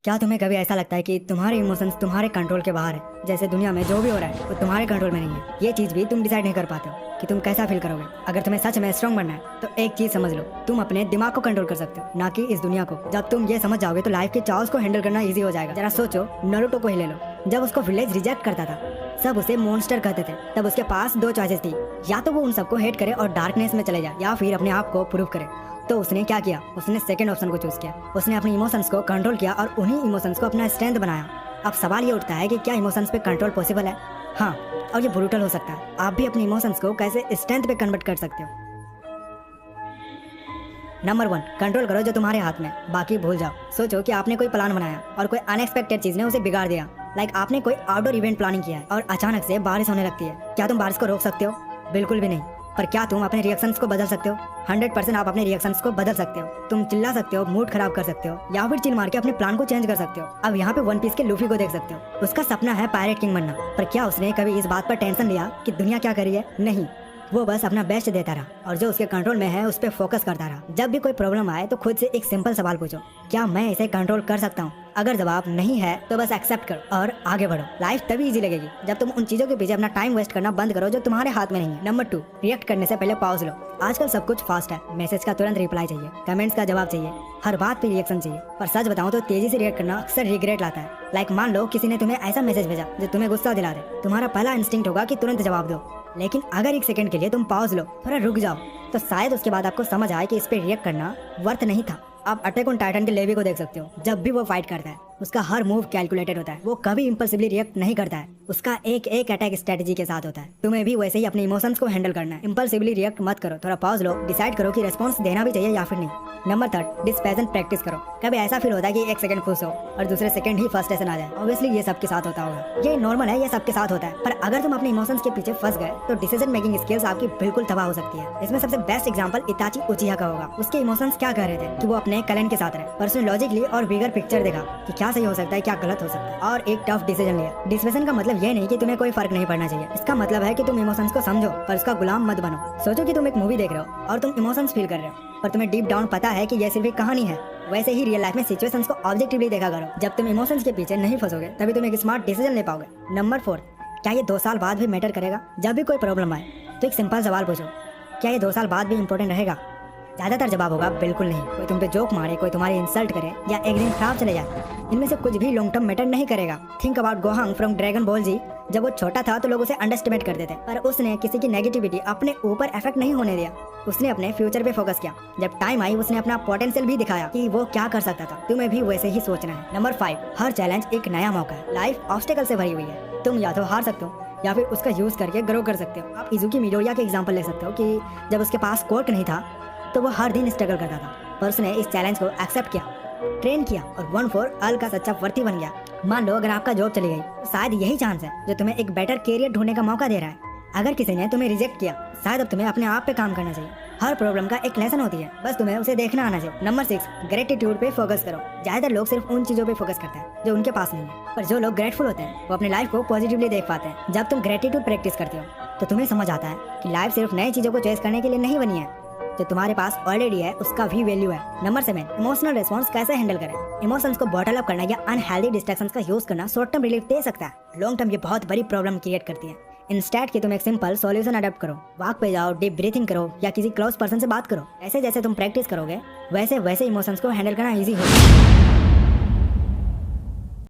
क्या तुम्हें कभी ऐसा लगता है कि तुम्हारे इमोशंस तुम्हारे कंट्रोल के बाहर है? जैसे दुनिया में जो भी हो रहा है वो तुम्हारे कंट्रोल में नहीं है। ये चीज भी तुम डिसाइड नहीं कर पाते हो कि तुम कैसा फील करोगे। अगर तुम्हें सच में स्ट्रांग बनना है तो एक चीज समझ लो, तुम अपने दिमाग को कंट्रोल कर सकते हो, ना कि इस दुनिया को। जब तुम ये समझ जाओगे तो लाइफ के चाओस को हैंडल करना ईजी हो जाएगा। जरा सोचो, नारुतो को ही ले लो। जब उसको विलेज रिजेक्ट करता था, सब उसे मॉन्स्टर कहते थे, तब उसके पास दो चॉइसेस थी, या तो वो उन सबको हेट करे और डार्कनेस में चले जाए, या फिर अपने आप को प्रूव करे। तो उसने क्या किया? उसने सेकंड ऑप्शन को चूज किया। उसने अपने इमोशंस को कंट्रोल किया और उन्हीं इमोशंस को अपना स्ट्रेंथ बनाया। अब सवाल ये उठता है कि क्या इमोशंस पे कंट्रोल पॉसिबल है? हाँ, और ये ब्रूटल हो सकता है। आप भी अपने इमोशंस को कैसे स्ट्रेंथ पे कन्वर्ट कर सकते हो? नंबर 1, कंट्रोल करो जो तुम्हारे हाथ में, बाकी भूल जाओ। सोचो कि आपने कोई प्लान बनाया और कोई अनएक्सपेक्टेड चीज ने उसे बिगाड़ दिया। लाइक आपने कोई आउटडोर इवेंट प्लानिंग किया है और अचानक से बारिश होने लगती है। क्या तुम बारिश को रोक सकते हो? बिल्कुल भी नहीं। पर क्या तुम अपने रिएक्शंस को बदल सकते हो? 100% आप अपने रिएक्शंस को बदल सकते हो। तुम चिल्ला सकते हो, मूड खराब कर सकते हो, या फिर चिल मार के अपने प्लान को चेंज कर सकते हो। अब यहाँ पे वन पीस के लूफी को देख सकते हो। उसका सपना है पायरेट किंग बनना, पर क्या उसने कभी इस बात पर टेंशन लिया कि दुनिया क्या कर रही है? नहीं, वो बस अपना बेस्ट देता रहा और जो उसके कंट्रोल में है उस पर फोकस करता रहा। जब भी कोई प्रॉब्लम आए तो खुद से एक सिंपल सवाल पूछो, क्या मैं इसे कंट्रोल कर सकता हूँ? अगर जवाब नहीं है तो बस एक्सेप्ट करो और आगे बढ़ो। लाइफ तभी इजी लगेगी जब तुम उन चीजों के पीछे अपना टाइम वेस्ट करना बंद करो जो तुम्हारे हाथ में नहीं है। नंबर 2, रिएक्ट करने से पहले पॉज लो। आजकल सब कुछ फास्ट है, मैसेज का तुरंत रिप्लाई चाहिए, कमेंट्स का जवाब चाहिए, हर बात पे रिएक्शन चाहिए। पर सच बताऊं तो तेजी से रिएक्ट करना अक्सर रिग्रेट लाता है। लाइक मान लो किसी ने तुम्हें ऐसा मैसेज भेजा जो तुम्हें गुस्सा दिला दे, तुम्हारा पहला इंस्टिंक्ट होगा कि तुरंत जवाब दो। लेकिन अगर एक सेकंड के लिए तुम पॉज लो, थोड़ा रुक जाओ, तो शायद उसके बाद आपको समझ आए कि इस पे रिएक्ट करना वर्थ नहीं था। आप अटैक ऑन टाइटन के लेवी को देख सकते हो। जब भी वो फाइट करता है उसका हर मूव कैलकुलेटेड होता है। वो कभी इम्पल्सिवली रिएक्ट नहीं करता है, उसका एक एक अटैक स्ट्रेटजी के साथ होता है। तुम्हें भी वैसे ही अपने इमोशंस को हैंडल करना है। इम्पल्सिवली रिएक्ट मत करो, थोड़ा पॉज लो, डिसाइड करो कि रेस्पॉन्स देना भी चाहिए या फिर नहीं। नंबर 3, डिस्पेशन प्रैक्टिस करो। कभी ऐसा फील होता है कि एक सेकंड खुश हो और दूसरे सेकंड ही फ्रस्ट्रेशन आ जाए। ऑब्वियसली ये सबके साथ होता होगा, ये नॉर्मल है, ये सबके साथ होता है। पर अगर तुम अपने इमोशंस के पीछे फंस गए तो डिसीजन मेकिंग स्किल्स आपकी बिल्कुल तबाह हो सकती है। इसमें सबसे बेस्ट एग्जांपल इताची उचिहा का होगा। उसके इमोशंस क्या कह रहे थे कि वो अपने कलन के साथ रहे, पर उसने लॉजिकली और बिगर पिक्चर देखा कि क्या सही हो सकता है, क्या गलत हो सकता है, और एक टफ डिसीजन लिया। डिस्पेशन का मतलब ये नहीं कि तुम्हें कोई फर्क नहीं पड़ना चाहिए। इसका मतलब है कि तुम इमोशंस को समझो पर उसका गुलाम मत बनो। सोचो कि तुम एक मूवी देख रहे हो और तुम इमोशंस फील कर रहे हो, पर तुम्हें डीप डाउन पता है कि यह सिर्फ एक कहानी है। वैसे ही रियल लाइफ में सिचुएशंस को ऑब्जेक्टिवली देखा करो। जब तुम इमोशंस के पीछे नहीं फंसोगे तभी तुम एक स्मार्ट डिसीजन ले पाओगे। नंबर 4, क्या ये 2 साल बाद भी मैटर करेगा? जब भी कोई प्रॉब्लम आए तो एक सिंपल सवाल पूछो, क्या ये 2 साल बाद भी इम्पोर्टेंट रहेगा? ज्यादातर जवाब होगा बिल्कुल नहीं। कोई तुम पे जोक मारे, कोई तुम्हारी इंसल्ट करे, या एक दिन खराब चले जाए, इनमें से कुछ भी लॉन्ग टर्म मैटर नहीं करेगा। Think about Gohan from Dragon Ball Z. जब वो छोटा था तो लोग उसे अंडरस्टिमेट करते थे, पर उसने किसी की नेगेटिविटी अपने ऊपर इफेक्ट नहीं होने दिया। उसने अपने फ्यूचर पे फोकस किया। जब टाइम आई उसने अपना पोटेंशियल भी दिखाया कि वो क्या कर सकता था। तुम्हें भी वैसे ही सोचना है। नंबर 5, हर चैलेंज एक नया मौका है। लाइफ ऑब्स्टेकल से भरी हुई है। तुम या तो हार सकते हो या फिर उसका यूज करके ग्रो कर सकते हो। आप इजुकी मिडोरिया के एग्जांपल ले सकते हो कि जब उसके पास कोर्ट नहीं था तो वो हर दिन स्ट्रगल करता था, पर उसने इस चैलेंज को एक्सेप्ट किया, ट्रेन किया और 1 for all का सच्चा वर्ती बन गया। मान लो अगर आपका जॉब चली गई तो शायद यही चांस है जो तुम्हें एक बेटर कैरियर ढूंढने का मौका दे रहा है। अगर किसी ने तुम्हें रिजेक्ट किया, शायद अब तुम्हें अपने आप पे काम करना चाहिए। हर प्रॉब्लम का एक लेसन होती है, बस तुम्हें उसे देखना आना चाहिए। नंबर 6, ग्रेटिट्यूड पे फोकस करो। ज्यादातर लोग सिर्फ उन चीजों पे फोकस करते हैं जो उनके पास नहीं है, पर जो लोग ग्रेटफुल होते हैं वो अपनी लाइफ को पॉजिटिवली देख पाते हैं। जब तुम ग्रेटिट्यूड प्रैक्टिस करते हो तो तुम्हें समझ आता है कि लाइफ सिर्फ नई चीजों को चॉइस करने के लिए नहीं बनी है, जो तुम्हारे पास ऑलरेडी है उसका भी वैल्यू है। नंबर 7, इमोशनल रिस्पॉन्स कैसे हैंडल करें? इमोशंस को बॉटल अप करना या अनहेल्दी डिस्ट्रैक्शंस का यूज करना शॉर्ट टर्म रिलीफ दे सकता है, लॉन्ग टर्म ये बहुत बड़ी प्रॉब्लम क्रिएट करती है। इंस्टेड कि तुम एक सिंपल सॉल्यूशन अडॉप्ट करो, वॉक पे जाओ, डीप ब्रीथिंग करो, या किसी क्लोज पर्सन से बात करो। ऐसे जैसे तुम प्रैक्टिस करोगे वैसे वैसे इमोशंस को हैंडल करना ईजी होगा।